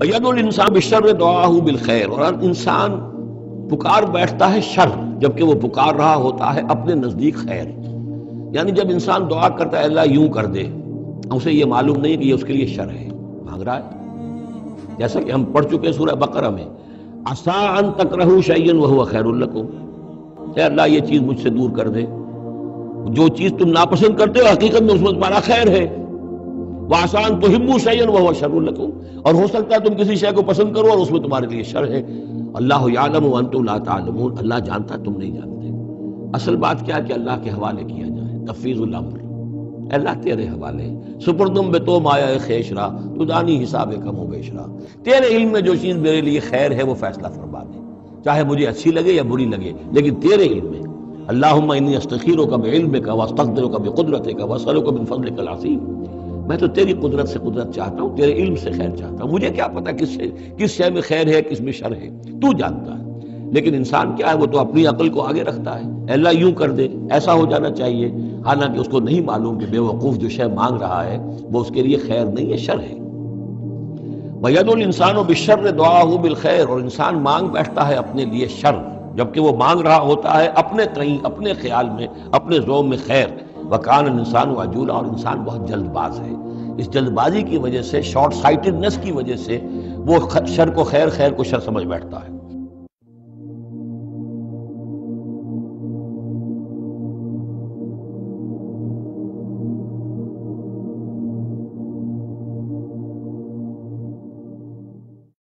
وَيَدْعُو الْإِنسَانُ بِالشَّرِّ دُعَاءَهُ بِالْخَيْرِ، اور انسان پکار بیٹھتا ہے شر جبکہ وہ پکار رہا ہوتا ہے اپنے نزدیک خیر. یعنی جب انسان دعا کرتا ہے اللہ یوں کر دے، اسے یہ معلوم نہیں کہ یہ اس کے لیے شر ہے، مانگ رہا ہے. جیسا کہ ہم پڑھ چکے سورہ بقرہ میں، عَسَىٰ أَن تَكْرَهُوا شَيْئًا وَهُوَ خَيْرٌ لَكُمْ، کہ اللہ یہ چیز مجھ سے دور کر دے، جو چیز تم ناپسند کرتے ہو حقیقت میں اس میں تمہارا خیر ہے. وَعَسَىٰ أَن تُحِبُّوا شَيْئًا وَهُوَ شَرٌّ لَكُمْ، اور ہو سکتا ہے تم کسی شے کو پسند کرو اور اس میں تمہارے لیے شر ہے. اللہ یعلم وانتم لا تعلمون، اللہ جانتا ہے تم نہیں جانتے. اصل بات کیا ہے کہ اللہ کے حوالے کیا جائے، تفویض الامر، اللہ تیرے حوالے، سپردم بے تو مایا خیشرا تو دانی حساب کم و بیشرا، تیرے علم میں جو چیز میرے لیے خیر ہے وہ فیصلہ فرما دے، چاہے مجھے اچھی لگے یا بری لگے، لیکن تیرے علم میں. اللہم انی استخیرک بعلمک واستقدرک بقدرتک واسألک من فضلک العظیم، میں تو تیری قدرت سے قدرت چاہتا ہوں، تیرے علم سے خیر چاہتا ہوں، مجھے کیا پتا کس شے میں خیر ہے کس میں شر ہے، تو جانتا ہے. لیکن انسان کیا ہے، وہ تو اپنی عقل کو آگے رکھتا ہے، اللہ یوں کر دے، ایسا ہو جانا چاہیے، حالانکہ اس کو نہیں معلوم کہ بے وقوف جو شے مانگ رہا ہے وہ اس کے لیے خیر نہیں ہے، شر ہے. وَيَدْعُو الْإِنسَانُ بِالشَّرِّ دُعَاءَهُ بِالْخَيْرِ، اور انسان مانگ بیٹھتا ہے اپنے لیے شر جبکہ وہ مانگ رہا ہوتا ہے اپنے تئیں، اپنے خیال میں، اپنے ذوق میں خیر. وَكَانَ الْإِنسَانُ عَجُولًا، اور انسان بہت جلد باز ہے. اس جلد بازی کی وجہ سے، شارٹ سائٹڈنس کی وجہ سے وہ شر کو خیر، خیر کو شر سمجھ بیٹھتا ہے.